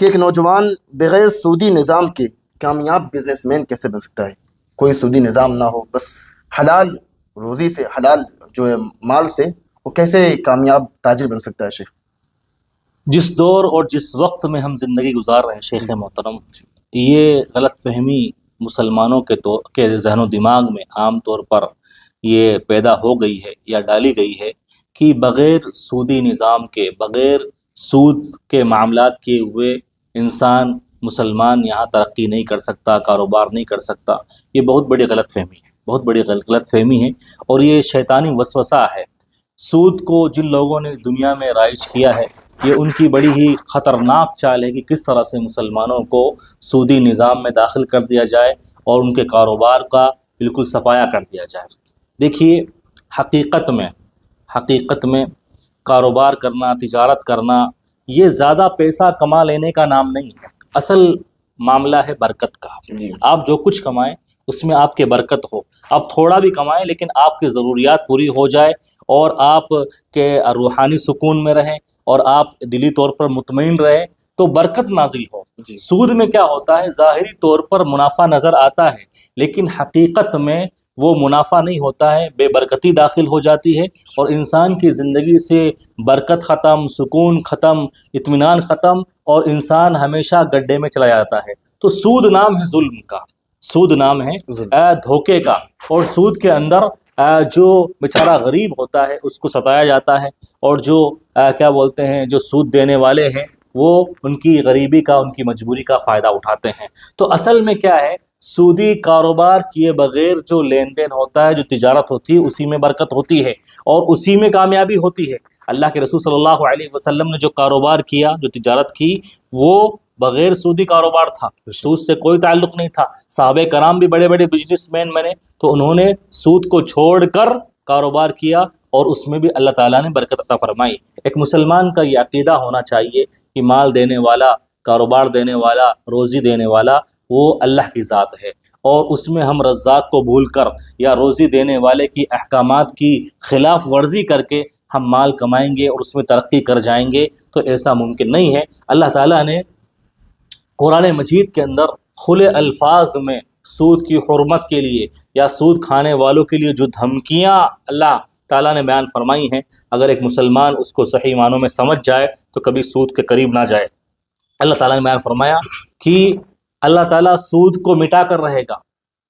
کہ ایک نوجوان بغیر سودی نظام کے کامیاب بزنس مین کیسے بن سکتا ہے؟ کوئی سودی نظام نہ ہو، بس حلال روزی سے، حلال جو ہے مال سے وہ کیسے کامیاب تاجر بن سکتا ہے شیخ؟ جس دور اور جس وقت میں ہم زندگی گزار رہے ہیں شیخ محترم، یہ غلط فہمی مسلمانوں کے ذہن و دماغ میں عام طور پر یہ پیدا ہو گئی ہے یا ڈالی گئی ہے کہ بغیر سودی نظام کے، بغیر سود کے معاملات کیے ہوئے انسان مسلمان یہاں ترقی نہیں کر سکتا، کاروبار نہیں کر سکتا۔ یہ بہت بڑی غلط فہمی ہے، بہت بڑی غلط فہمی ہے، اور یہ شیطانی وسوسہ ہے۔ سود کو جن لوگوں نے دنیا میں رائج کیا ہے، یہ ان کی بڑی ہی خطرناک چال ہے کہ کس طرح سے مسلمانوں کو سودی نظام میں داخل کر دیا جائے اور ان کے کاروبار کا بالکل صفایا کر دیا جائے۔ دیکھیے، حقیقت میں کاروبار کرنا، تجارت کرنا، یہ زیادہ پیسہ کما لینے کا نام نہیں ہے۔ اصل معاملہ ہے برکت کا۔ آپ جو کچھ کمائیں اس میں آپ کے برکت ہو۔ آپ تھوڑا بھی کمائیں لیکن آپ کی ضروریات پوری ہو جائے اور آپ کے روحانی سکون میں رہیں اور آپ دلی طور پر مطمئن رہیں تو برکت نازل ہو۔ سود میں کیا ہوتا ہے؟ ظاہری طور پر منافع نظر آتا ہے لیکن حقیقت میں وہ منافع نہیں ہوتا ہے، بے برکتی داخل ہو جاتی ہے اور انسان کی زندگی سے برکت ختم، سکون ختم، اطمینان ختم، اور انسان ہمیشہ گڈھے میں چلا جاتا ہے۔ تو سود نام ہے ظلم کا، سود نام ہے دھوکے کا، اور سود کے اندر جو بیچارہ غریب ہوتا ہے اس کو ستایا جاتا ہے، اور جو کیا بولتے ہیں، جو سود دینے والے ہیں وہ ان کی غریبی کا، ان کی مجبوری کا فائدہ اٹھاتے ہیں۔ تو اصل میں کیا ہے؟ سودی کاروبار کیے بغیر جو لین دین ہوتا ہے، جو تجارت ہوتی ہے، اسی میں برکت ہوتی ہے اور اسی میں کامیابی ہوتی ہے۔ اللہ کے رسول صلی اللہ علیہ وسلم نے جو کاروبار کیا، جو تجارت کی، وہ بغیر سودی کاروبار تھا، سود سے کوئی تعلق نہیں تھا۔ صحابہ کرام بھی بڑے بڑے بزنس مین بنے تو انہوں نے سود کو چھوڑ کر کاروبار کیا اور اس میں بھی اللہ تعالیٰ نے برکت عطا فرمائی۔ ایک مسلمان کا یہ عقیدہ ہونا چاہیے کہ مال دینے والا، کاروبار دینے والا، روزی دینے والا وہ اللہ کی ذات ہے، اور اس میں ہم رزاق کو بھول کر یا روزی دینے والے کی احکامات کی خلاف ورزی کر کے ہم مال کمائیں گے اور اس میں ترقی کر جائیں گے تو ایسا ممکن نہیں ہے۔ اللہ تعالیٰ نے قرآن مجید کے اندر کھلے الفاظ میں سود کی حرمت کے لیے یا سود کھانے والوں کے لیے جو دھمکیاں اللہ تعالیٰ نے بیان فرمائی ہیں، اگر ایک مسلمان اس کو صحیح معنوں میں سمجھ جائے تو کبھی سود کے قریب نہ جائے۔ اللہ تعالیٰ نے بیان فرمایا کہ اللہ تعالیٰ سود کو مٹا کر رہے گا،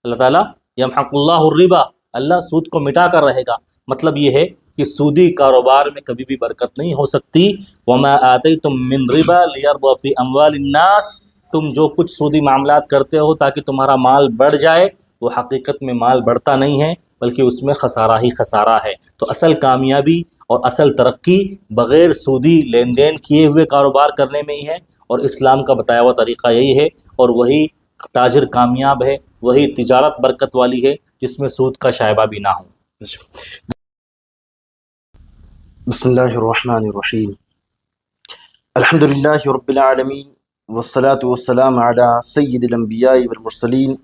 اللہ تعالیٰ یمحق اللہ الربا، اللہ سود کو مٹا کر رہے گا۔ مطلب یہ ہے کہ سودی کاروبار میں کبھی بھی برکت نہیں ہو سکتی۔ وما آتیتم من ربا لیربو فی اموال الناس، تم جو کچھ سودی معاملات کرتے ہو تاکہ تمہارا مال بڑھ جائے، وہ حقیقت میں مال بڑھتا نہیں ہے بلکہ اس میں خسارہ ہی خسارہ ہے۔ تو اصل کامیابی اور اصل ترقی بغیر سودی لین دین کیے ہوئے کاروبار کرنے میں ہی ہے، اور اسلام کا بتایا ہوا طریقہ یہی ہے، اور وہی تاجر کامیاب ہے، وہی تجارت برکت والی ہے جس میں سود کا شائبہ بھی نہ ہو۔ بسم اللہ الرحمن الرحیم، الحمد للہ رب العالمین، والصلاة والسلام علی سید الانبیاء والمرسلین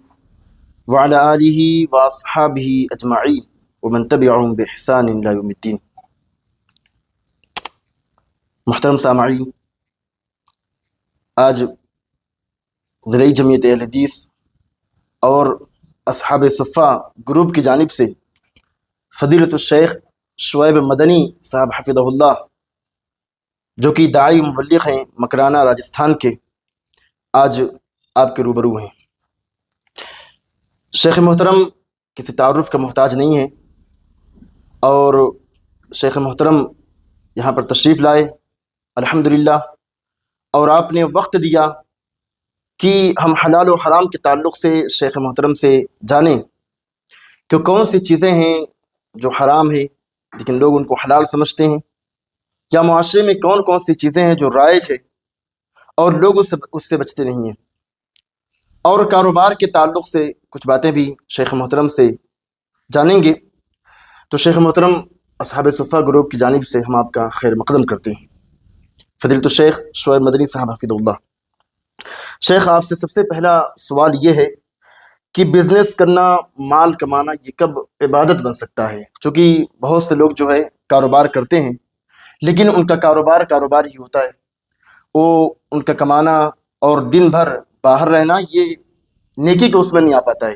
وعلی آلہ واصحابہ اجمعین ومن تبعهم بإحسان الی یوم الدین۔ محترم سامعین، آج ذرعی جمعیت اہل حدیث اور اصحاب صفہ گروپ کی جانب سے فضیلت الشیخ شعیب مدنی صاحب حفظہ اللہ، جو کہ داعی مبلغ ہیں مکرانہ راجستھان کے، آج آپ کے روبرو ہیں۔ شیخ محترم کسی تعارف کا محتاج نہیں ہے، اور شیخ محترم یہاں پر تشریف لائے الحمدللہ، اور آپ نے وقت دیا کہ ہم حلال و حرام کے تعلق سے شیخ محترم سے جانیں کہ کون سی چیزیں ہیں جو حرام ہیں لیکن لوگ ان کو حلال سمجھتے ہیں، یا معاشرے میں کون کون سی چیزیں ہیں جو رائج ہے اور لوگ اس سے بچتے نہیں ہیں، اور کاروبار کے تعلق سے کچھ باتیں بھی شیخ محترم سے جانیں گے۔ تو شیخ محترم اصحاب صفہ گروپ کی جانب سے ہم آپ کا خیر مقدم کرتے ہیں۔ فضیلت الشیخ شعیب مدنی صاحب حفظہ اللہ، شیخ آپ سے سب سے پہلا سوال یہ ہے کہ بزنس کرنا، مال کمانا، یہ کب عبادت بن سکتا ہے؟ چونکہ بہت سے لوگ جو ہے کاروبار کرتے ہیں لیکن ان کا کاروبار ہی ہوتا ہے، وہ ان کا کمانا اور دن بھر باہر رہنا یہ نیکی کے اس میں نہیں آ پاتا ہے.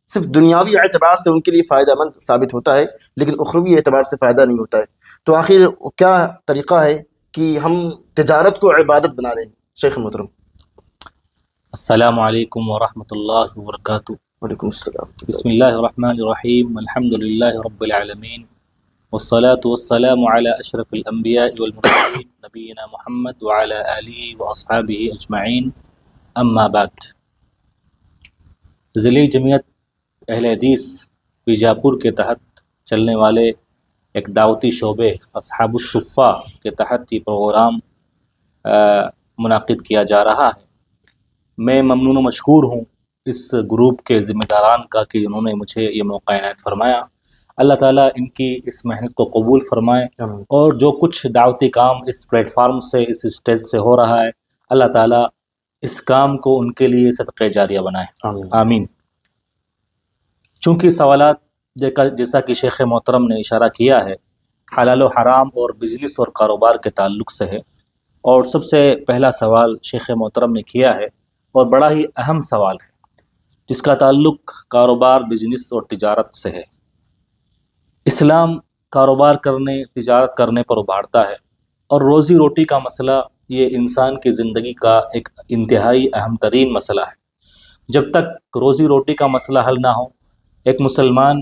صرف دنیاوی اعتبار سے ان کے لیے فائدہ مند ثابت ہوتا ہے لیکن اخروی اعتبار سے فائدہ نہیں ہوتا ہے. تو آخر کیا طریقہ ہے کہ ہم تجارت کو عبادت بنا رہے ہیں شیخ محترم؟ السلام علیکم ورحمۃ اللہ وبرکاتہ. وعلیکم السلام. بسم اللہ الرحمن الرحیم. الحمد للہ رب العالمین والصلاة والسلام علی اشرف الانبیاء والمرسلین نبینا محمد وعلی آلہ واصحابہ اجمعین. اما بعد. ضلعی جمعیت اہل حدیث بیجاپور کے تحت چلنے والے ایک دعوتی شعبے اصحاب الصفہ کے تحت یہ پروگرام منعقد کیا جا رہا ہے. میں ممنون و مشکور ہوں اس گروپ کے ذمہ داران کا کہ انہوں نے مجھے یہ موقع عنایت فرمایا. اللہ تعالیٰ ان کی اس محنت کو قبول فرمائے اور جو کچھ دعوتی کام اس پلیٹ فارم سے اس اسٹیج سے ہو رہا ہے اللہ تعالیٰ اس کام کو ان کے لیے صدقہ جاریہ بنائے. آمین. چونکہ سوالات جیسا کہ شیخ محترم نے اشارہ کیا ہے حلال و حرام اور بزنس اور کاروبار کے تعلق سے ہے، اور سب سے پہلا سوال شیخ محترم نے کیا ہے اور بڑا ہی اہم سوال ہے جس کا تعلق کاروبار، بزنس اور تجارت سے ہے. اسلام کاروبار کرنے، تجارت کرنے پر ابھارتا ہے، اور روزی روٹی کا مسئلہ یہ انسان کی زندگی کا ایک انتہائی اہم ترین مسئلہ ہے. جب تک روزی روٹی کا مسئلہ حل نہ ہو ایک مسلمان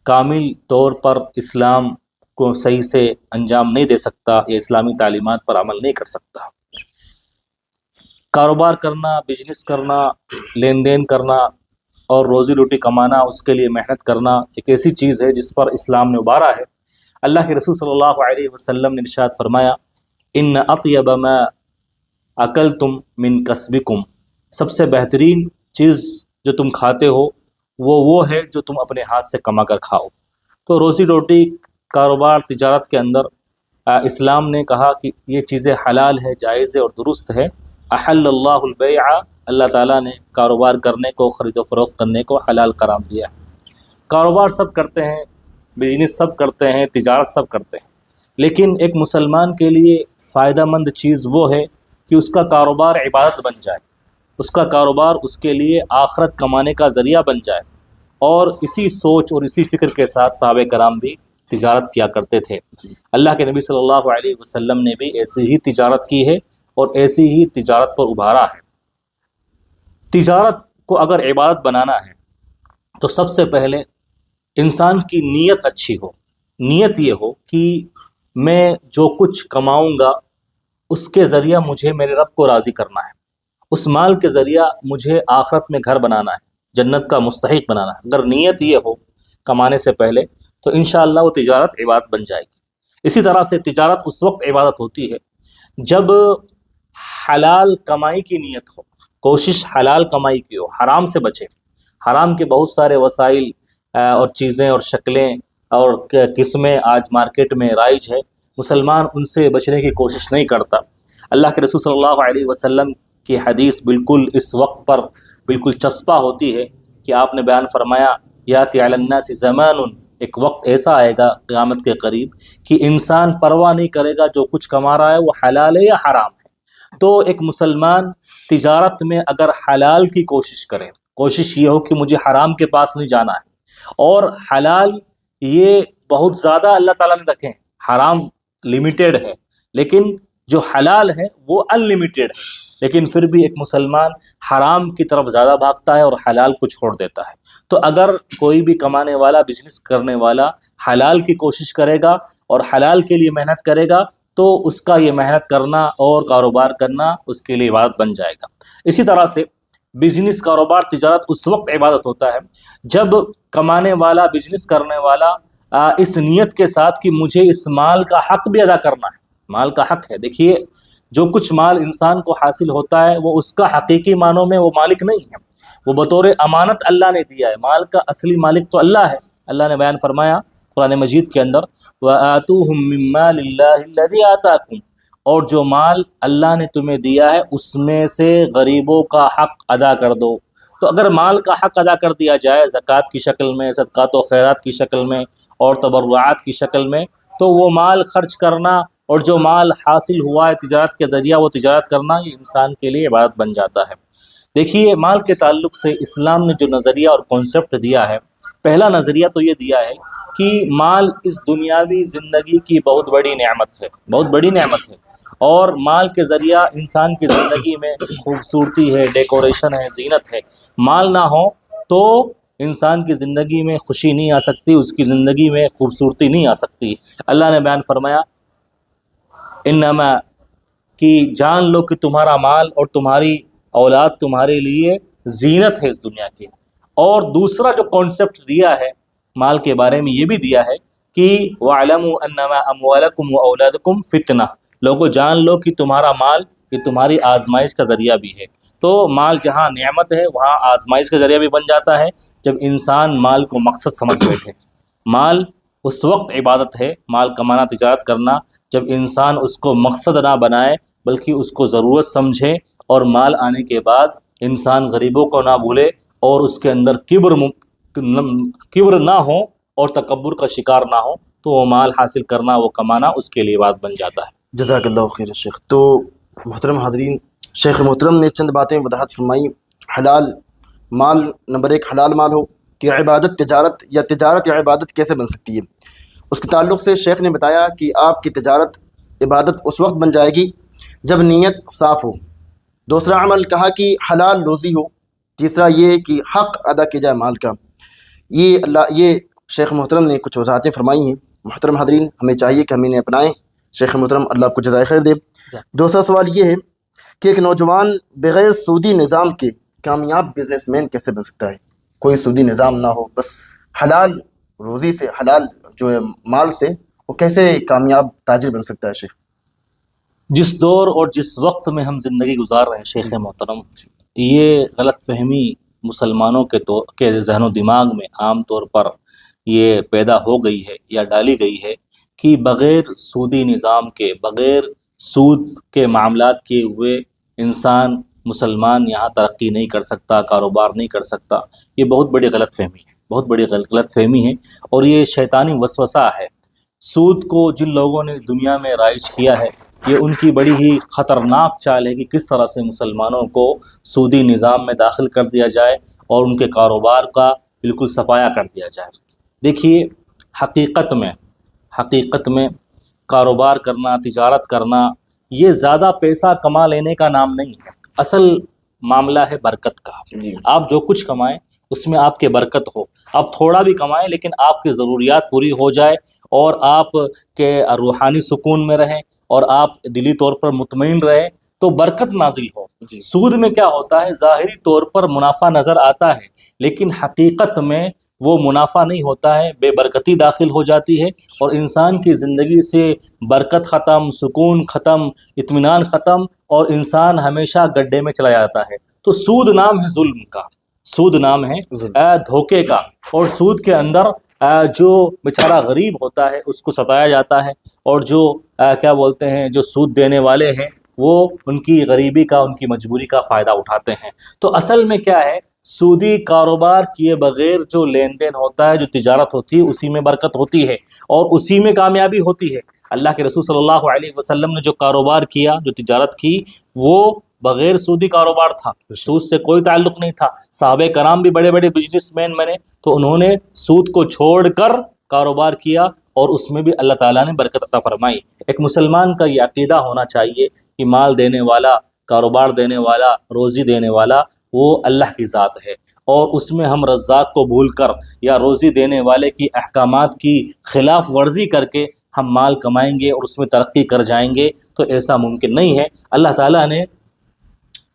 کامل طور پر اسلام کو صحیح سے انجام نہیں دے سکتا یا اسلامی تعلیمات پر عمل نہیں کر سکتا. کاروبار کرنا، بزنس کرنا، لین دین کرنا اور روزی روٹی کمانا، اس کے لیے محنت کرنا ایک ایسی چیز ہے جس پر اسلام نے ابھارا ہے. اللہ کے رسول صلی اللہ علیہ وسلم نے ارشاد فرمایا ان اطیب ما اکلتم من کسبکم، سب سے بہترین چیز جو تم کھاتے ہو وہ ہے جو تم اپنے ہاتھ سے کما کر کھاؤ. تو روزی روٹی، کاروبار، تجارت کے اندر اسلام نے کہا کہ یہ چیزیں حلال ہے، جائز ہے اور درست ہے. احل اللہ البیع، اللہ تعالیٰ نے کاروبار کرنے کو، خرید و فروخت کرنے کو حلال قرار دیا ہے. کاروبار سب کرتے ہیں، بزنس سب کرتے ہیں، تجارت سب کرتے ہیں، لیکن ایک مسلمان کے لیے فائدہ مند چیز وہ ہے کہ اس کا کاروبار عبادت بن جائے، اس کا کاروبار اس کے لیے آخرت کمانے کا ذریعہ بن جائے. اور اسی سوچ اور اسی فکر کے ساتھ صحابہ کرام بھی تجارت کیا کرتے تھے. اللہ کے نبی صلی اللہ علیہ وسلم نے بھی ایسی ہی تجارت کی ہے اور ایسی ہی تجارت پر ابھارا ہے. تجارت کو اگر عبادت بنانا ہے تو سب سے پہلے انسان کی نیت اچھی ہو. نیت یہ ہو کہ میں جو کچھ کماؤں گا اس کے ذریعہ مجھے میرے رب کو راضی کرنا ہے، اس مال کے ذریعہ مجھے آخرت میں گھر بنانا ہے، جنت کا مستحق بنانا ہے. اگر نیت یہ ہو کمانے سے پہلے تو انشاءاللہ وہ تجارت عبادت بن جائے گی. اسی طرح سے تجارت اس وقت عبادت ہوتی ہے جب حلال کمائی کی نیت ہو، کوشش حلال کمائی کی ہو، حرام سے بچے. حرام کے بہت سارے وسائل اور چیزیں اور شکلیں اور قسمیں آج مارکیٹ میں رائج ہے، مسلمان ان سے بچنے کی کوشش نہیں کرتا. اللہ کے رسول صلی اللہ علیہ وسلم کی حدیث بالکل اس وقت پر بالکل چسپاں ہوتی ہے کہ آپ نے بیان فرمایا یاتی علی الناس زمان، ایک وقت ایسا آئے گا قیامت کے قریب کہ انسان پرواہ نہیں کرے گا جو کچھ کما رہا ہے وہ حلال ہے یا حرام ہے. تو ایک مسلمان تجارت میں اگر حلال کی کوشش کرے، کوشش یہ ہو کہ مجھے حرام کے پاس نہیں جانا ہے، اور حلال یہ بہت زیادہ اللہ تعالیٰ نے رکھے ہیں، حرام لمیٹیڈ ہے لیکن جو حلال ہے وہ ان لمیٹیڈ ہے. لیکن پھر بھی ایک مسلمان حرام کی طرف زیادہ بھاگتا ہے اور حلال کو چھوڑ دیتا ہے. تو اگر کوئی بھی کمانے والا، بزنس کرنے والا حلال کی کوشش کرے گا اور حلال کے لیے محنت کرے گا تو اس کا یہ محنت کرنا اور کاروبار کرنا اس کے لیے عبادت بن جائے گا. اسی طرح سے بزنس، کاروبار، تجارت اس وقت عبادت ہوتا ہے جب کمانے والا، بزنس کرنے والا اس نیت کے ساتھ کہ مجھے اس مال کا حق بھی ادا کرنا ہے. مال کا حق ہے، دیکھیے جو کچھ مال انسان کو حاصل ہوتا ہے وہ اس کا حقیقی معنوں میں وہ مالک نہیں ہے، وہ بطور امانت اللہ نے دیا ہے. مال کا اصلی مالک تو اللہ ہے. اللہ نے بیان فرمایا قرآن مجید کے اندر وَآتُوهُم مِّن مَّالِ اللَّهِ الَّذِي آتَاكُمْ، اور جو مال اللہ نے تمہیں دیا ہے اس میں سے غریبوں کا حق ادا کر دو. تو اگر مال کا حق ادا کر دیا جائے زکوٰۃ کی شکل میں، صدقات و خیرات کی شکل میں اور تبرعات کی شکل میں، تو وہ مال خرچ کرنا اور جو مال حاصل ہوا ہے تجارت کے ذریعہ وہ تجارت کرنا یہ انسان کے لیے عبادت بن جاتا ہے۔ دیکھیے مال کے تعلق سے اسلام نے جو نظریہ اور کانسیپٹ دیا ہے، پہلا نظریہ تو یہ دیا ہے کہ مال اس دنیاوی زندگی کی بہت بڑی نعمت ہے، بہت بڑی نعمت ہے، اور مال کے ذریعہ انسان کی زندگی میں خوبصورتی ہے، ڈیکوریشن ہے، زینت ہے۔ مال نہ ہو تو انسان کی زندگی میں خوشی نہیں آ سکتی، اس کی زندگی میں خوبصورتی نہیں آ سکتی۔ اللہ نے بیان فرمایا انما کہ جان لو کہ تمہارا مال اور تمہاری اولاد تمہارے لیے زینت ہے اس دنیا کی۔ اور دوسرا جو کانسیپٹ دیا ہے مال کے بارے میں یہ بھی دیا ہے کہ وَاعْلَمُوا أَنَّمَا أَمْوَالَكُمْ وَأَوْلَادُكُمْ فِتْنَةٌ، لوگوں جان لو کہ تمہارا مال یہ تمہاری آزمائش کا ذریعہ بھی ہے۔ تو مال جہاں نعمت ہے وہاں آزمائش کا ذریعہ بھی بن جاتا ہے جب انسان مال کو مقصد سمجھ بیٹھے۔ مال اس وقت عبادت ہے، مال کمانا تجارت کرنا، جب انسان اس کو مقصد نہ بنائے بلکہ اس کو ضرورت سمجھے، اور مال آنے کے بعد انسان غریبوں کو نہ بھولے اور اس کے اندر کبر نہ ہو اور تکبر کا شکار نہ ہو، تو وہ مال حاصل کرنا، وہ کمانا اس کے لیے بات بن جاتا ہے۔ جزاک اللہ خیر شیخ۔ تو محترم حاضرین، شیخ محترم نے چند باتیں وضاحت فرمائی۔ حلال مال، نمبر ایک حلال مال ہو کہ عبادت تجارت، یا تجارت یا عبادت کیسے بن سکتی ہے، اس کے تعلق سے شیخ نے بتایا کہ آپ کی تجارت عبادت اس وقت بن جائے گی جب نیت صاف ہو۔ دوسرا عمل کہا کہ حلال روزی ہو۔ تیسرا یہ کہ حق ادا کیا جائے مال کا۔ یہ شیخ محترم نے کچھ وضاحتیں فرمائی ہیں۔ محترم حاضرین، ہمیں چاہیے کہ ہم انہیں اپنائیں۔ شیخ محترم اللہ آپ کو جزائے خیر دے۔ دوسرا سوال یہ ہے کہ ایک نوجوان بغیر سودی نظام کے کامیاب بزنس مین کیسے بن سکتا ہے؟ کوئی سودی نظام نہ ہو، بس حلال روزی سے، حلال جو ہے مال سے، وہ کیسے کامیاب تاجر بن سکتا ہے شیخ؟ جس دور اور جس وقت میں ہم زندگی گزار رہے ہیں شیخ محترم، یہ غلط فہمی مسلمانوں کے ذہن و دماغ میں عام طور پر یہ پیدا ہو گئی ہے یا ڈالی گئی ہے کہ بغیر سودی نظام کے، بغیر سود کے معاملات کیے ہوئے انسان مسلمان یہاں ترقی نہیں کر سکتا، کاروبار نہیں کر سکتا۔ یہ بہت بڑی غلط فہمی ہے، بہت بڑی غلط فہمی ہے، اور یہ شیطانی وسوسہ ہے۔ سود کو جن لوگوں نے دنیا میں رائج کیا ہے، یہ ان کی بڑی ہی خطرناک چال ہے کہ کس طرح سے مسلمانوں کو سودی نظام میں داخل کر دیا جائے اور ان کے کاروبار کا بالکل صفایا کر دیا جائے۔ دیکھیے حقیقت میں کاروبار کرنا، تجارت کرنا، یہ زیادہ پیسہ کما لینے کا نام نہیں ہے، اصل معاملہ ہے برکت کا۔ آپ جو کچھ کمائیں اس میں آپ کے برکت ہو، آپ تھوڑا بھی کمائیں لیکن آپ کی ضروریات پوری ہو جائے اور آپ کے روحانی سکون میں رہیں اور آپ دلی طور پر مطمئن رہے تو برکت نازل ہو۔ سود میں کیا ہوتا ہے، ظاہری طور پر منافع نظر آتا ہے لیکن حقیقت میں وہ منافع نہیں ہوتا ہے، بے برکتی داخل ہو جاتی ہے اور انسان کی زندگی سے برکت ختم، سکون ختم، اطمینان ختم، اور انسان ہمیشہ گڈھے میں چلا جاتا ہے۔ تو سود نام ہے ظلم کا، سود نام ہے دھوکے کا، اور سود کے اندر جو بیچارہ غریب ہوتا ہے اس کو ستایا جاتا ہے، اور جو کیا بولتے ہیں جو سود دینے والے ہیں وہ ان کی غریبی کا، ان کی مجبوری کا فائدہ اٹھاتے ہیں۔ تو اصل میں کیا ہے، سودی کاروبار کیے بغیر جو لین دین ہوتا ہے، جو تجارت ہوتی ہے، اسی میں برکت ہوتی ہے اور اسی میں کامیابی ہوتی ہے۔ اللہ کے رسول صلی اللہ علیہ وسلم نے جو کاروبار کیا، جو تجارت کی، وہ بغیر سودی کاروبار تھا، سود سے کوئی تعلق نہیں تھا۔ صحابہ کرام بھی بڑے بڑے بزنس مین بنے تو انہوں نے سود کو چھوڑ کر کاروبار کیا اور اس میں بھی اللہ تعالیٰ نے برکت عطا فرمائی۔ ایک مسلمان کا یہ عقیدہ ہونا چاہیے کہ مال دینے والا، کاروبار دینے والا، روزی دینے والا وہ اللہ کی ذات ہے، اور اس میں ہم رزاق کو بھول کر یا روزی دینے والے کی احکامات کی خلاف ورزی کر کے ہم مال کمائیں گے اور اس میں ترقی کر جائیں گے تو ایسا ممکن نہیں ہے۔ اللہ تعالیٰ نے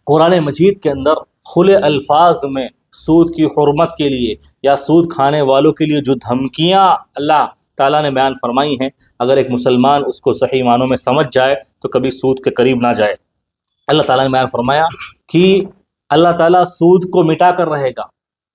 قرآن مجید کے اندر کھلے الفاظ میں سود کی حرمت کے لیے یا سود کھانے والوں کے لیے جو دھمکیاں اللہ تعالیٰ نے بیان فرمائی ہیں، اگر ایک مسلمان اس کو صحیح معنوں میں سمجھ جائے تو کبھی سود کے قریب نہ جائے۔ اللہ تعالیٰ نے بیان فرمایا کہ اللہ تعالیٰ سود کو مٹا کر رہے گا،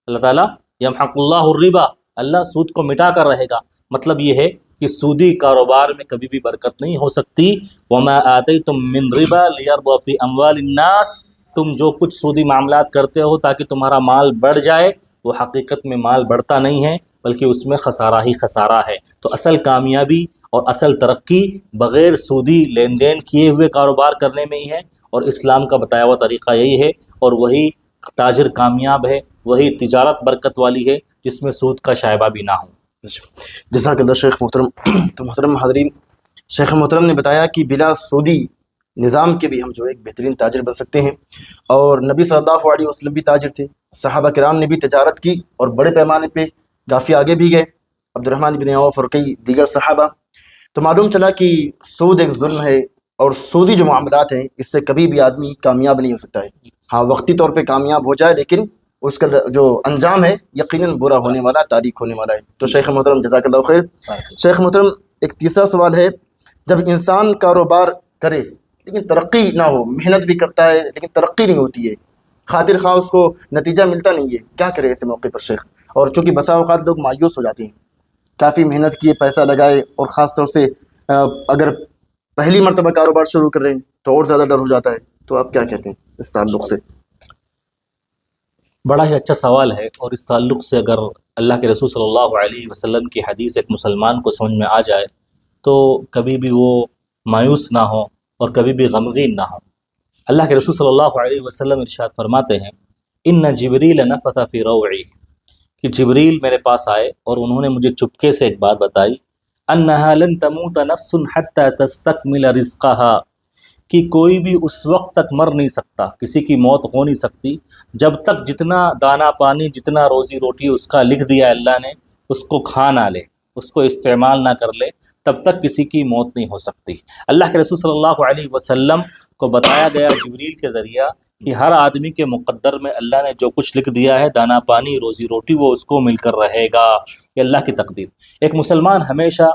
اللہ تعالیٰ یمحق اللہ الربا، اللہ سود کو مٹا کر رہے گا۔ مطلب یہ ہے کہ سودی کاروبار میں کبھی بھی برکت نہیں ہو سکتی۔ وما آتیتم من ربا لیربو فی اموال الناس، تم جو کچھ سودی معاملات کرتے ہو تاکہ تمہارا مال بڑھ جائے، وہ حقیقت میں مال بڑھتا نہیں ہے بلکہ اس میں خسارہ ہی خسارہ ہے۔ تو اصل کامیابی اور اصل ترقی بغیر سودی لین دین کیے ہوئے کاروبار کرنے میں ہی ہے، اور اسلام کا بتایا ہوا طریقہ یہی ہے، اور وہی تاجر کامیاب ہے، وہی تجارت برکت والی ہے جس میں سود کا شائبہ بھی نہ ہو۔ جزاک اللہ شیخ محترم۔ تو محترم حاضرین، شیخ محترم نے بتایا کہ بلا سودی نظام کے بھی ہم جو ایک بہترین تاجر بن سکتے ہیں، اور نبی صلی اللہ علیہ وسلم بھی تاجر تھے، صحابہ کرام نے بھی تجارت کی اور بڑے پیمانے پہ کافی آگے بھی گئے، عبد الرحمن بن عوف اور کئی دیگر صحابہ۔ تو معلوم چلا کہ سود ایک ظلم ہے، اور سودی جو معاملات ہیں اس سے کبھی بھی آدمی کامیاب نہیں ہو سکتا ہے۔ ہاں وقتی طور پہ کامیاب ہو جائے، لیکن اس کا جو انجام ہے یقیناً برا ہونے والا، تاریک ہونے والا ہے۔ تو شیخ محترم جزاک اللہ خیر۔ شیخ محترم ایک تیسرا سوال ہے، جب انسان کاروبار کرے لیکن ترقی نہ ہو، محنت بھی کرتا ہے لیکن ترقی نہیں ہوتی ہے، خاطر خواہ اس کو نتیجہ ملتا نہیں ہے، کیا کرے ایسے موقع پر شیخ؟ اور چونکہ بسا اوقات لوگ مایوس ہو جاتے ہیں، کافی محنت کیے، پیسہ لگائے، اور خاص طور سے اگر پہلی مرتبہ کاروبار شروع کر رہے ہیں تو اور زیادہ ڈر ہو جاتا ہے۔ تو آپ کیا کہتے ہیں اس تعلق سے؟ بڑا ہی اچھا سوال ہے، اور اس تعلق سے اگر اللہ کے رسول صلی اللہ علیہ وسلم کی حدیث ایک مسلمان کو سمجھ میں آ جائے تو کبھی بھی وہ مایوس نہ ہو اور کبھی بھی غمگین نہ ہو۔ اللہ کے رسول صلی اللہ علیہ وسلم ارشاد فرماتے ہیں، ان جبریل نفث فی روعی، کہ جبریل میرے پاس آئے اور انہوں نے مجھے چپکے سے ایک بات بتائی، انہا لن تموت نفس حتی تستکمل رزقها، کہ کوئی بھی اس وقت تک مر نہیں سکتا، کسی کی موت ہو نہیں سکتی جب تک جتنا دانہ پانی، جتنا روزی روٹی اس کا لکھ دیا اللہ نے، اس کو کھا نہ لے، اس کو استعمال نہ کر لے، تب تک کسی کی موت نہیں ہو سکتی۔ اللہ کے رسول صلی اللہ علیہ وسلم کو بتایا گیا جبریل کے ذریعہ کہ ہر آدمی کے مقدر میں اللہ نے جو کچھ لکھ دیا ہے، دانہ پانی، روزی روٹی، وہ اس کو مل کر رہے گا، یہ اللہ کی تقدیر۔ ایک مسلمان ہمیشہ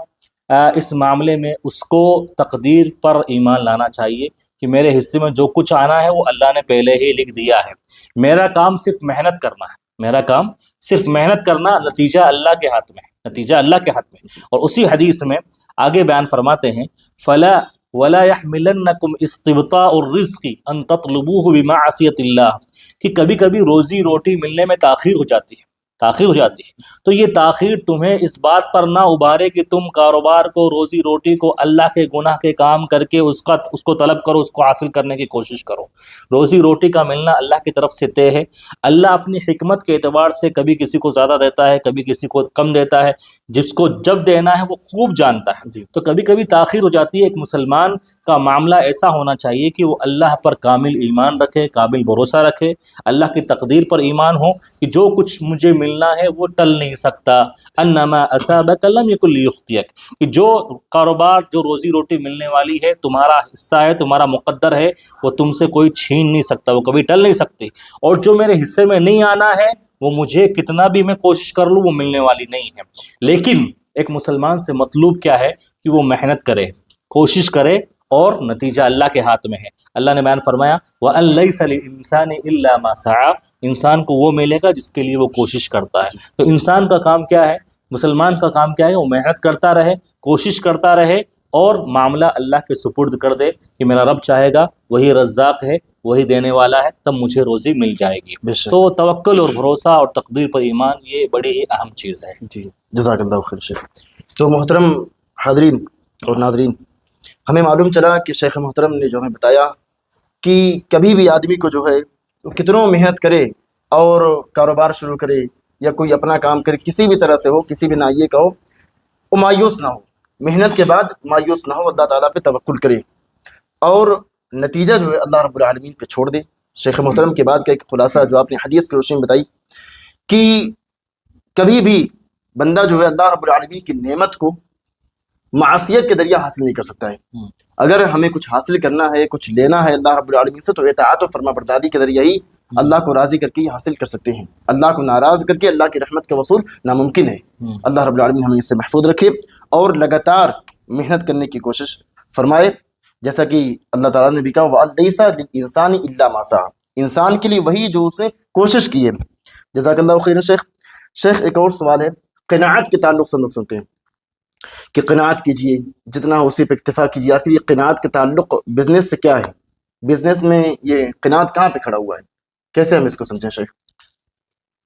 اس معاملے میں اس کو تقدیر پر ایمان لانا چاہیے کہ میرے حصے میں جو کچھ آنا ہے وہ اللہ نے پہلے ہی لکھ دیا ہے، میرا کام صرف محنت کرنا ہے، میرا کام صرف محنت کرنا، نتیجہ اللہ کے ہاتھ میں، نتیجہ اللہ کے ہاتھ میں۔ اور اسی حدیث میں آگے بیان فرماتے ہیں، فلا ولا يحملنكم استبطاء الرزق ان تطلبوه بمعصیت اللہ، کہ کبھی کبھی روزی روٹی ملنے میں تاخیر ہو جاتی ہے، تاخیر ہو جاتی ہے، تو یہ تاخیر تمہیں اس بات پر نہ ابھارے کہ تم کاروبار کو، روزی روٹی کو اللہ کے گناہ کے کام کر کے اس کو طلب کرو، اس کو حاصل کرنے کی کوشش کرو۔ روزی روٹی کا ملنا اللہ کی طرف سے طے ہے، اللہ اپنی حکمت کے اعتبار سے کبھی کسی کو زیادہ دیتا ہے، کبھی کسی کو کم دیتا ہے، جس کو جب دینا ہے وہ خوب جانتا ہے، تو کبھی کبھی تاخیر ہو جاتی ہے۔ ایک مسلمان کا معاملہ ایسا ہونا چاہیے کہ وہ اللہ پر کامل ایمان رکھے، قابل بھروسہ رکھے، اللہ کی تقدیر پر ایمان ہو کہ جو کچھ مجھے ملنا ہے وہ ٹل نہیں سکتا، انما اصابک لم یکن لیخطئک، کہ جو کاروبار، جو روزی روٹی ملنے والی ہے، تمہارا حصہ ہے، تمہارا مقدر ہے، وہ تم سے کوئی چھین نہیں سکتا، وہ کبھی ٹل نہیں سکتی، اور جو میرے حصے میں نہیں آنا ہے وہ مجھے کتنا بھی میں کوشش کر لوں وہ ملنے والی نہیں ہے۔ لیکن ایک مسلمان سے مطلوب کیا ہے کہ وہ محنت کرے، کوشش کرے، اور نتیجہ اللہ کے ہاتھ میں ہے۔ اللہ نے بیان فرمایا وَأَن لَيْسَ لِلْإِنسَانِ إِلَّا مَا سَعَى، انسان کو وہ ملے گا جس کے لیے وہ کوشش کرتا ہے۔ تو انسان کا کام کیا ہے، مسلمان کا کام کیا ہے، وہ محنت کرتا رہے، کوشش کرتا رہے، اور معاملہ اللہ کے سپرد کر دے کہ میرا رب چاہے گا، وہی رزاق ہے، وہی دینے والا ہے، تب مجھے روزی مل جائے گی۔ تو توکل اور بھروسہ اور تقدیر پر ایمان یہ بڑی ہی اہم چیز ہے۔ جی جزاک اللہ خیر شیخ۔ تو محترم حاضرین اور ناظرین، ہمیں معلوم چلا کہ شیخ محترم نے جو ہمیں بتایا کہ کبھی بھی آدمی کو جو ہے وہ کتنوں محنت کرے اور کاروبار شروع کرے یا کوئی اپنا کام کرے، کسی بھی طرح سے ہو، کسی بھی ناحیے کا ہو، وہ مایوس نہ ہو، محنت کے بعد مایوس نہ ہو، اللہ تعالیٰ پہ توکل کرے اور نتیجہ جو ہے اللہ رب العالمین پہ چھوڑ دے۔ شیخ محترم کے بعد کا ایک خلاصہ جو آپ نے حدیث کی روشنی میں بتائی کہ کبھی بھی بندہ جو ہے اللہ رب العالمین کی نعمت کو معصیت کے ذریعہ حاصل نہیں کر سکتا ہے۔ اگر ہمیں کچھ حاصل کرنا ہے، کچھ لینا ہے اللہ رب العالمین سے، تو اطاعت و فرما برداری کے ذریعہ ہی اللہ کو راضی کر کے حاصل کر سکتے ہیں۔ اللہ کو ناراض کر کے اللہ کی رحمت کا وصول ناممکن ہے۔ اللہ رب العالمین ہمیں اس سے محفوظ رکھے اور لگاتار محنت کرنے کی کوشش فرمائے، جیسا کہ اللہ تعالیٰ نے بھی کہا وَلَيْسَ لِلْإِنسَانِ إِلَّا مَا سَعَى، انسان کے لیے وہی جو اس نے کوشش کی ہے۔ جزاک اللہ خیر شیخ۔ شیخ ایک اور سوال ہے، قناعت کے تعلق سے ہم لوگ سنتے ہیں کہ قناعت کیجئے، جتنا ہو اسی پہ اکتفا کیجئے۔ آخر یہ قناعت کا تعلق بزنس سے کیا ہے؟ بزنس میں یہ قناعت کہاں پہ کھڑا ہوا ہے؟ کیسے ہم اس کو سمجھیں شیخ؟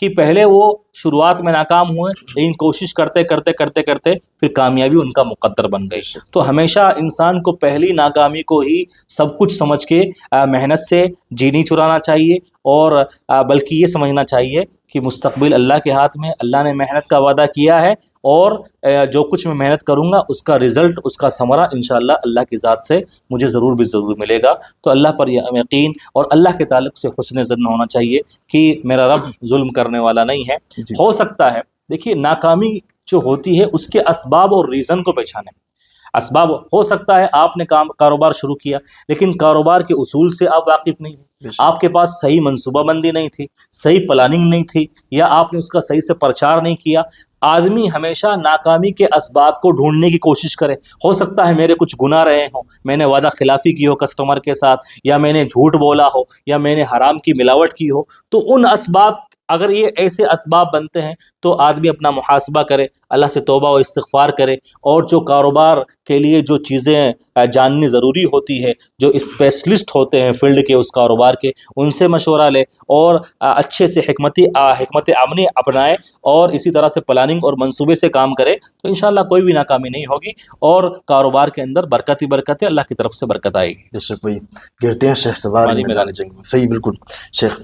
کہ پہلے وہ شروعات میں ناکام ہوئے لیکن کوشش کرتے کرتے کرتے کرتے پھر کامیابی ان کا مقدر بن گئی. تو ہمیشہ انسان کو پہلی ناکامی کو ہی سب کچھ سمجھ کے محنت سے جی نہیں چرانا چاہیے، اور بلکہ یہ سمجھنا چاہیے کہ مستقبل اللہ کے ہاتھ میں، اللہ نے محنت کا وعدہ کیا ہے، اور جو کچھ میں محنت کروں گا اس کا رزلٹ، اس کا ثمرہ انشاءاللہ اللہ کی ذات سے مجھے ضرور بھی ضرور ملے گا. تو اللہ پر یقین اور اللہ کے تعلق سے حسن ظن ہونا چاہیے کہ میرا رب ظلم کرنے والا نہیں ہے. ہو سکتا ہے، دیکھیے ناکامی جو ہوتی ہے اس کے اسباب اور ریزن کو پہچانیں. اسباب ہو سکتا ہے آپ نے کاروبار شروع کیا لیکن کاروبار کے اصول سے آپ واقف نہیں ہیں، آپ کے پاس صحیح منصوبہ بندی نہیں تھی، صحیح پلاننگ نہیں تھی، یا آپ نے اس کا صحیح سے پرچار نہیں کیا. آدمی ہمیشہ ناکامی کے اسباب کو ڈھونڈنے کی کوشش کرے. ہو سکتا ہے میرے کچھ گناہ رہے ہوں، میں نے وعدہ خلافی کی ہو کسٹمر کے ساتھ، یا میں نے جھوٹ بولا ہو، یا میں نے حرام کی ملاوٹ کی ہو. تو ان اسباب، اگر یہ ایسے اسباب بنتے ہیں تو آدمی اپنا محاسبہ کرے، اللہ سے توبہ و استغفار کرے، اور جو کاروبار کے لیے جو چیزیں جاننی ضروری ہوتی ہے، جو اسپیشلسٹ ہوتے ہیں فیلڈ کے اس کاروبار کے، ان سے مشورہ لے، اور اچھے سے حکمت عملی اپنائے، اور اسی طرح سے پلاننگ اور منصوبے سے کام کرے، تو انشاءاللہ کوئی بھی ناکامی نہیں ہوگی، اور کاروبار کے اندر برکت ہی برکت ہے، اللہ کی طرف سے برکت آئے گی. جیسے کوئی گرتے ہیں شیخ سوار میدان جنگ میں. صحیح، بالکل شیخ.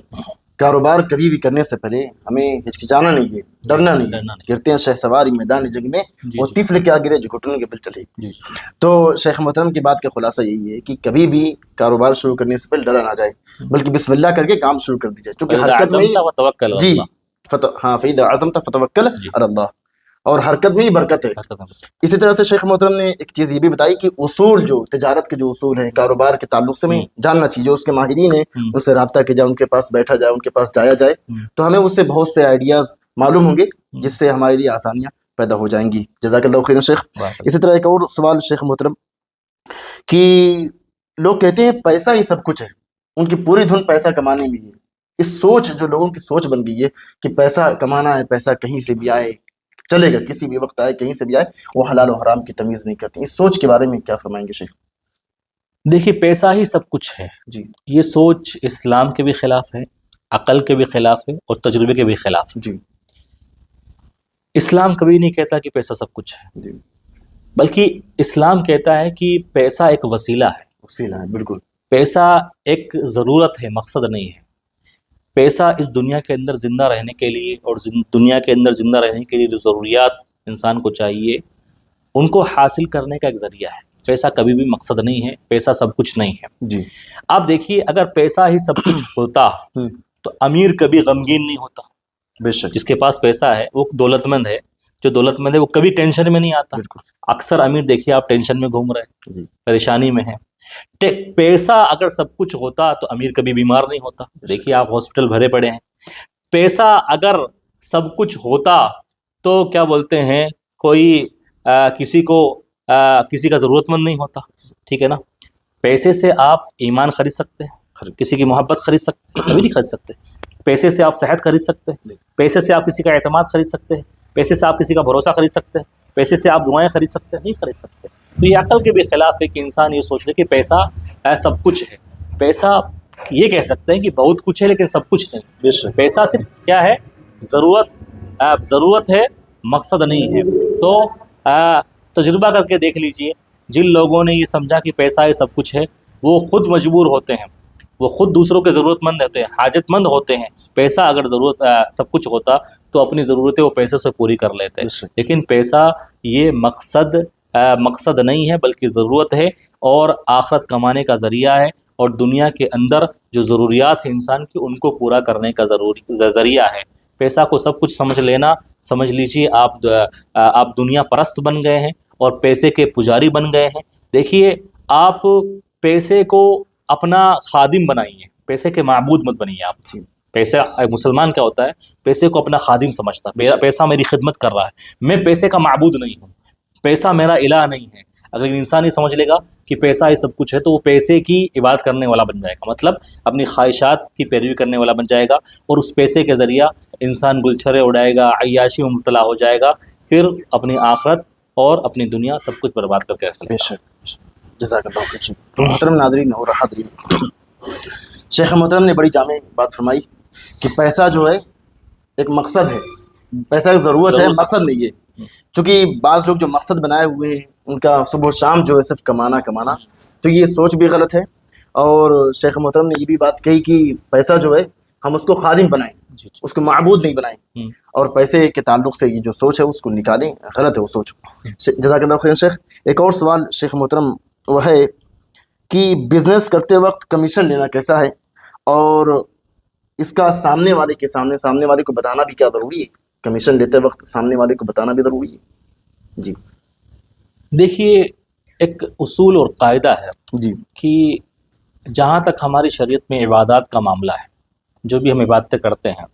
کاروبار کبھی بھی کرنے سے پہلے ہمیں ہچکچانا نہیں ہے، ڈرنا نہیں ہے. گرتے ہیں شیخ سواری میدان جنگ میں، وہ طفل کیا گرے جو گھٹنے کے بل چلے. تو شیخ محترم کی بات کا خلاصہ یہی ہے کہ کبھی بھی کاروبار شروع کرنے سے پہلے ڈرا نہ جائے، بلکہ بسم اللہ کر کے کام شروع کر دی جائے. چونکہ حرکت میں جی فَإِذَا عَزَمْتَ فَتَوَكَّلْ عَلَى اللَّهِ، اور حرکت میں ہی برکت ہے. اسی طرح سے شیخ محترم نے ایک چیز یہ بھی بتائی کہ اصول، جو تجارت کے جو اصول ہیں کاروبار کے تعلق سے میں جاننا چاہیے، جو اس کے ماہرین ہیں ان سے رابطہ کیا جائے، ان کے پاس بیٹھا جائے، ان کے پاس جایا جائے، تو ہمیں اس سے بہت سے آئیڈیاز معلوم ہوں گے جس سے ہمارے لیے آسانیاں پیدا ہو جائیں گی. جزاک اللہ خیر شیخ. اسی طرح ایک اور سوال شیخ محترم، کہ لوگ کہتے ہیں پیسہ ہی سب کچھ ہے، ان کی پوری دھن پیسہ کمانے میں ہے. اس سوچ، جو لوگوں کی سوچ بن گئی ہے کہ پیسہ کمانا ہے، پیسہ کہیں سے بھی آئے چلے گا، کسی بھی وقت آئے، کہیں سے بھی آئے، وہ حلال و حرام کی تمیز نہیں کرتے. اس سوچ کے بارے میں کیا فرمائیں گے شیخ؟ دیکھیے پیسہ ہی سب کچھ ہے، جی، یہ سوچ اسلام کے بھی خلاف ہے، عقل کے بھی خلاف ہے، اور تجربے کے بھی خلاف ہے. جی، اسلام کبھی نہیں کہتا کہ پیسہ سب کچھ ہے، جی، بلکہ اسلام کہتا ہے کہ پیسہ ایک وسیلہ ہے. وسیلہ ہے، بالکل. پیسہ ایک ضرورت ہے، مقصد نہیں ہے. پیسہ اس دنیا کے اندر زندہ رہنے کے لیے، اور دنیا کے اندر زندہ رہنے کے لیے جو ضروریات انسان کو چاہیے ان کو حاصل کرنے کا ایک ذریعہ ہے. پیسہ کبھی بھی مقصد نہیں ہے، پیسہ سب کچھ نہیں ہے. جی، آپ دیکھیے اگر پیسہ ہی سب کچھ ہوتا تو امیر کبھی غمگین نہیں ہوتا. بے شک. جس کے پاس پیسہ ہے وہ دولت مند ہے، جو دولت مند ہے وہ کبھی ٹینشن میں نہیں آتا. اکثر امیر دیکھیے آپ ٹینشن میں گھوم رہے ہیں، پریشانی میں ہیں. پیسہ اگر سب کچھ ہوتا تو امیر کبھی بیمار نہیں ہوتا. دیکھیے آپ ہاسپٹل بھرے پڑے ہیں. پیسہ اگر سب کچھ ہوتا تو کیا بولتے ہیں، کوئی کسی کا ضرورت مند نہیں ہوتا. ٹھیک ہے نا. پیسے سے آپ ایمان خرید سکتے ہیں، کسی کی محبت خرید سکتے ہیں، کبھی نہیں خرید سکتے. پیسے سے آپ صحت خرید سکتے ہیں، پیسے سے آپ کسی کا اعتماد خرید سکتے ہیں، پیسے سے آپ کسی کا بھروسہ خرید سکتے ہیں، پیسے سے آپ دعائیں خرید سکتے ہیں، نہیں خرید سکتے. تو یہ عقل کے بھی خلاف ہے کہ انسان یہ سوچ لے کہ پیسہ سب کچھ ہے. پیسہ یہ کہہ سکتے ہیں کہ بہت کچھ ہے لیکن سب کچھ نہیں. پیسہ صرف کیا ہے، ضرورت ہے، مقصد نہیں ہے. تو تجربہ کر کے دیکھ لیجئے، جن لوگوں نے یہ سمجھا کہ پیسہ یہ سب کچھ ہے وہ خود مجبور ہوتے ہیں، وہ خود دوسروں کے ضرورت مند ہوتے ہیں، حاجت مند ہوتے ہیں. پیسہ اگر سب کچھ ہوتا تو اپنی ضرورتیں وہ پیسے سے پوری کر لیتے. لیکن پیسہ یہ مقصد نہیں ہے بلکہ ضرورت ہے، اور آخرت کمانے کا ذریعہ ہے، اور دنیا کے اندر جو ضروریات ہیں انسان کی ان کو پورا کرنے کا ذریعہ ہے. پیسہ کو سب کچھ سمجھ لینا، سمجھ لیجیے آپ دنیا پرست بن گئے ہیں اور پیسے کے پجاری بن گئے ہیں. دیکھیے آپ پیسے کو اپنا خادم بنائیے، پیسے کے معبود مت بنیے. آپ پیسہ، مسلمان کیا ہوتا ہے، پیسے کو اپنا خادم سمجھتا ہے. پیسہ میری خدمت کر رہا ہے، میں پیسے کا معبود نہیں ہوں، پیسہ میرا الہ نہیں ہے. اگر انسان یہ سمجھ لے گا کہ پیسہ ہی سب کچھ ہے تو وہ پیسے کی عبادت کرنے والا بن جائے گا، مطلب اپنی خواہشات کی پیروی کرنے والا بن جائے گا، اور اس پیسے کے ذریعہ انسان گلچھرے اڑائے گا، عیاشی میں مبتلا ہو جائے گا، پھر اپنی آخرت اور اپنی دنیا سب کچھ برباد کر کے رکھ لے گا. بے شک. جزاک اللہ خیر. محترم ناظرین اور حاضرین، شیخ محترم نے بڑی جامع بات فرمائی کہ پیسہ جو ہے ایک مقصد ہے، پیسہ ایک ضرورت ہے، مقصد نہیں ہے. چونکہ بعض لوگ جو مقصد بنائے ہوئے ہیں ان کا صبح و شام جو ہے صرف کمانا کمانا، تو یہ سوچ بھی غلط ہے. اور شیخ محترم نے یہ بھی بات کہی کہ پیسہ جو ہے ہم اس کو خادم بنائیں، اس کو معبود نہیں بنائیں، اور پیسے کے تعلق سے یہ جو سوچ ہے اس کو نکالیں، غلط ہے وہ سوچ. جزاک اللہ خیر شیخ. ایک اور سوال شیخ محترم وہ ہے کہ بزنس کرتے وقت کمیشن لینا کیسا ہے، اور اس کا سامنے والے کو بتانا بھی کیا ضروری ہے؟ کمیشن لیتے وقت سامنے والے کو بتانا بھی ضروری ہے؟ جی دیکھیے، ایک اصول اور قاعدہ ہے جی کہ جہاں تک ہماری شریعت میں عبادات کا معاملہ ہے، جو بھی ہم عبادتیں کرتے ہیں،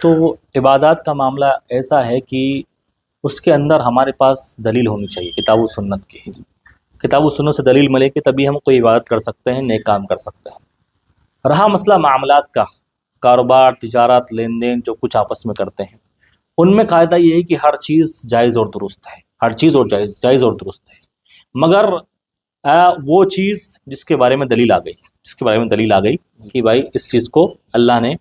تو عبادات کا معاملہ ایسا ہے کہ اس کے اندر ہمارے پاس دلیل ہونی چاہیے کتاب و سنت کی. کتاب و سنت سے دلیل ملے کہ تبھی ہم کوئی عبادت کر سکتے ہیں، نیک کام کر سکتے ہیں. رہا مسئلہ معاملات کا، کاروبار، تجارت، لین دین جو کچھ آپس میں کرتے ہیں، ان میں قاعدہ یہ ہے کہ ہر چیز جائز اور درست ہے، ہر چیز اور جائز اور درست ہے، مگر وہ چیز جس کے بارے میں دلیل آ گئی کہ بھائی اس چیز کو اللہ نے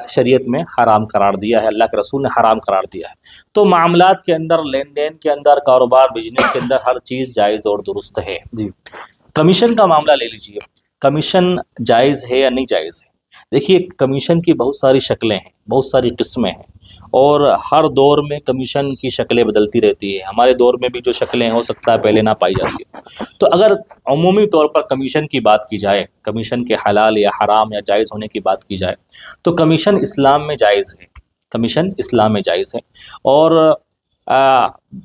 شریعت میں حرام قرار دیا ہے، اللہ کے رسول نے حرام قرار دیا ہے. تو معاملات کے اندر، لین دین کے اندر، کاروبار بزنس کے اندر ہر چیز جائز اور درست ہے. جی کمیشن کا معاملہ لے لیجئے، کمیشن جائز ہے یا نہیں جائز ہے؟ دیکھیے، کمیشن کی بہت ساری شکلیں ہیں، بہت ساری قسمیں ہیں، اور ہر دور میں کمیشن کی شکلیں بدلتی رہتی ہے. ہمارے دور میں بھی جو شکلیں ہو سکتا ہے پہلے نہ پائی جاتی ہے. تو اگر عمومی طور پر کمیشن کی بات کی جائے، کمیشن کے حلال یا حرام یا جائز ہونے کی بات کی جائے، تو کمیشن اسلام میں جائز ہے. کمیشن اسلام میں جائز ہے. اور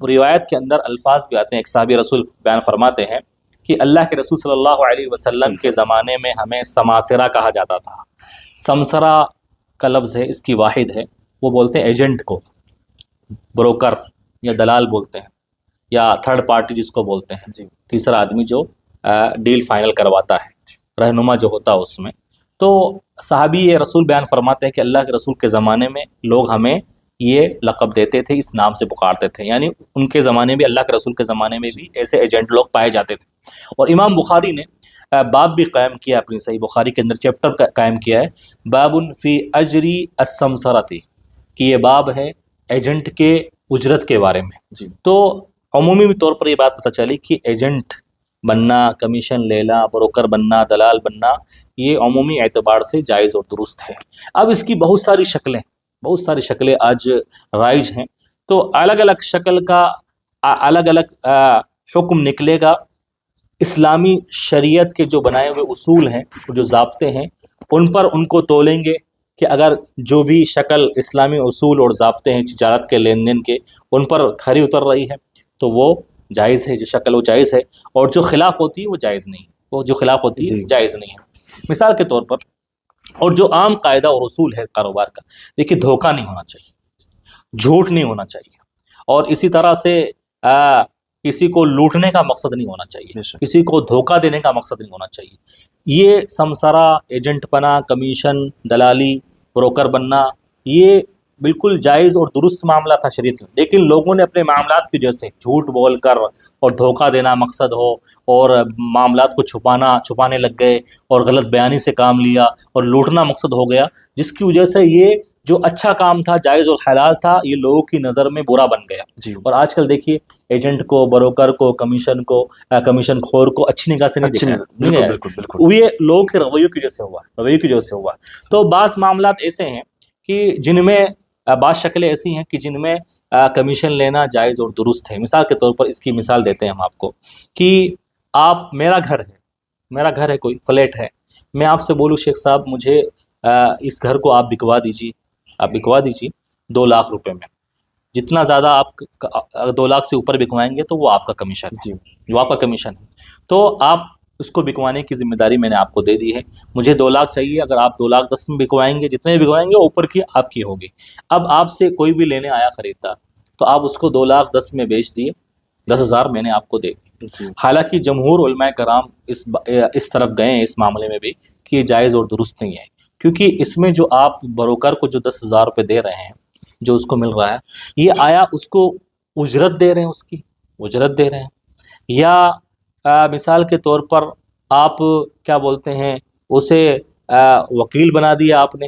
روایت کے اندر الفاظ بھی آتے ہیں. ایک صحابی رسول بیان فرماتے ہیں کہ اللہ کے رسول صلی اللہ علیہ وسلم کے زمانے میں ہمیں سماسرہ کہا جاتا تھا. سمسرہ کا لفظ ہے، اس کی واحد ہے، وہ بولتے ہیں ایجنٹ کو، بروکر یا دلال بولتے ہیں، یا تھرڈ پارٹی جس کو بولتے ہیں. جی تیسرا آدمی جو ڈیل فائنل کرواتا ہے، رہنما جو ہوتا ہے اس میں. تو صحابی رسول بیان فرماتے ہیں کہ اللہ کے رسول کے زمانے میں لوگ ہمیں یہ لقب دیتے تھے، اس نام سے پکارتے تھے. یعنی ان کے زمانے میں، اللہ کے رسول کے زمانے میں بھی ایسے ایجنٹ لوگ پائے جاتے تھے. اور امام بخاری نے باب بھی قائم کیا، اپنی صحیح بخاری کے اندر چیپٹر قائم کیا ہے، باب فی اجری السمسرتی، کہ یہ باب ہے ایجنٹ کے اجرت کے بارے میں. جی تو عمومی طور پر یہ بات پتہ چلی کہ ایجنٹ بننا، کمیشن لینا، بروکر بننا، دلال بننا، یہ عمومی اعتبار سے جائز اور درست ہے. اب اس کی بہت ساری شکلیں آج رائج ہیں. تو الگ الگ شکل کا الگ الگ حکم نکلے گا. اسلامی شریعت کے جو بنائے ہوئے اصول ہیں، جو ضابطے ہیں، ان کو تولیں گے کہ اگر جو بھی شکل اسلامی اصول اور ضابطے ہیں تجارت کے، لین دین کے، ان پر کھری اتر رہی ہے تو وہ جائز ہے، جو شکل وہ جائز ہے. اور جو خلاف ہوتی ہے وہ جائز نہیں، وہ جو خلاف ہوتی ہے جائز نہیں ہے. مثال کے طور پر، اور جو عام قاعدہ اور اصول ہے کاروبار کا، دیکھیے، دھوکہ نہیں ہونا چاہیے، جھوٹ نہیں ہونا چاہیے، اور اسی طرح سے کسی کو لوٹنے کا مقصد نہیں ہونا چاہیے، کسی کو دھوکہ دینے کا مقصد نہیں ہونا چاہیے. یہ سمسرہ، ایجنٹ بنا، کمیشن، دلالی، بروکر بننا، یہ بالکل جائز اور درست معاملہ تھا شریعت میں. لیکن لوگوں نے اپنے معاملات کی وجہ سے جھوٹ بول کر اور دھوکہ دینا مقصد ہو، اور معاملات کو چھپانے لگ گئے، اور غلط بیانی سے کام لیا، اور لوٹنا مقصد ہو گیا، جس کی وجہ سے یہ جو اچھا کام تھا، جائز اور حلال تھا، یہ لوگوں کی نظر میں برا بن گیا. اور آج کل دیکھیے، ایجنٹ کو، بروکر کو، کمیشن خور کو اچھی نگاہ سے نہیں دیکھا ہے. یہ لوگوں کے رویوں کی وجہ سے ہوا. تو بعض معاملات ایسے ہیں کہ جن میں، بعض شکلیں ایسی ہیں کہ جن میں کمیشن لینا جائز اور درست ہے. مثال کے طور پر اس کی مثال دیتے ہیں ہم آپ کو کہ میرا گھر ہے، کوئی فلیٹ ہے، میں آپ سے بولوں شیخ صاحب مجھے اس گھر کو آپ بکوا دیجیے 2 لاکھ روپے میں. جتنا زیادہ آپ 2 لاکھ سے اوپر بکوائیں گے تو وہ آپ کا کمیشن ہے، جو آپ کا کمیشن ہے. تو آپ اس کو بکوانے کی ذمہ داری میں نے آپ کو دے دی ہے. مجھے 2 لاکھ چاہیے، اگر آپ 2 لاکھ 10 میں بکوائیں گے، جتنے بکوائیں گے اوپر کی آپ کی ہوگی. اب آپ سے کوئی بھی لینے آیا خریدار، تو آپ اس کو 2 لاکھ 10 میں بیچ دیے، 10,000 میں نے آپ کو دے دی. حالانکہ جمہور علماء کرام اس طرف گئے ہیں اس معاملے میں بھی کہ یہ جائز اور درست نہیں ہے. کیونکہ اس میں جو آپ بروکر کو جو 10,000 روپے دے رہے ہیں، جو اس کو مل رہا ہے، یہ آیا اس کو اجرت دے رہے ہیں، اس کی اجرت دے رہے ہیں، یا مثال کے طور پر آپ کیا بولتے ہیں، اسے وکیل بنا دیا آپ نے،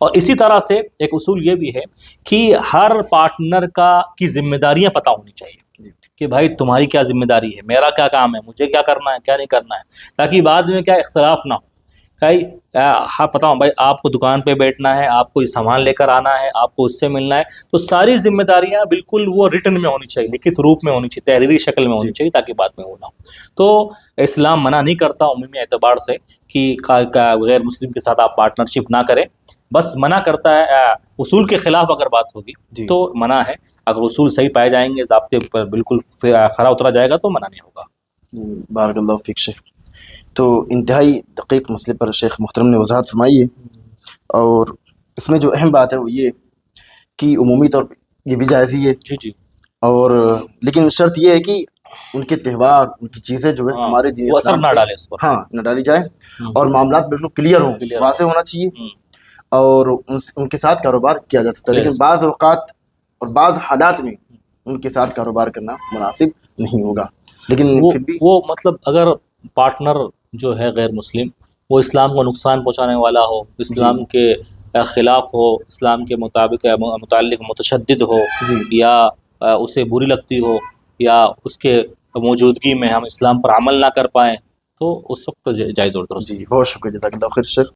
اور اسی طرح سے ایک اصول یہ بھی ہے کہ ہر پارٹنر کی ذمہ داریاں پتہ ہونی چاہیے کہ بھائی تمہاری کیا ذمہ داری ہے، میرا کیا کام ہے، مجھے کیا کرنا ہے کیا نہیں کرنا ہے، تاکہ بعد میں کیا اختلاف نہ ہو. ہاں پتا ہوں بھائی آپ کو دکان پہ بیٹھنا ہے، آپ کو یہ سامان لے کر آنا ہے، آپ کو اس سے ملنا ہے، تو ساری ذمہ داریاں بالکل وہ ریٹن میں ہونی چاہیے، لکھت روپ میں ہونی چاہیے، تحریری شکل میں ہونی چاہیے، تاکہ بعد میں وہ نہ ہو. تو اسلام منع نہیں کرتا عمومی اعتبار سے کہ غیر مسلم کے ساتھ آپ پارٹنرشپ نہ کریں، بس منع کرتا ہے اصول کے خلاف اگر بات ہوگی تو منع ہے. اگر اصول صحیح پائے جائیں گے، ضابطے پر بالکل کھرا اترا جائے گا تو منع نہیں ہوگا. بارک اللہ فیک شیخ. تو انتہائی دقیق مسئلے پر شیخ محترم نے وضاحت فرمائی ہے، اور اس میں جو اہم بات ہے وہ یہ کہ عمومی طور پہ یہ بھی جائز ہی ہے. جی اور لیکن شرط یہ ہے کہ ان کے تہوار، ان کی چیزیں جو ہے ہمارے دین وہ اثر اسلام نہ ڈالے اس پر، ہاں نہ ڈالی جائے، اور معاملات بالکل کلیئر ہوں، واضح ہونا چاہیے، اور ان کے ساتھ کاروبار کیا جا سکتا ہے. لیکن بعض اوقات اور بعض حالات میں ان کے ساتھ کاروبار کرنا مناسب نہیں ہوگا. لیکن پھر بھی وہ مطلب اگر پارٹنر جو ہے غیر مسلم وہ اسلام کو نقصان پہنچانے والا ہو، اسلام کے خلاف ہو، اسلام کے متعلق متشدد ہو، یا اسے بری لگتی ہو، یا اس کے موجودگی میں ہم اسلام پر عمل نہ کر پائیں، تو اس وقت تو جائز اور درست. جی بہت شکریہ، جزاک اللہ خیر شیخ.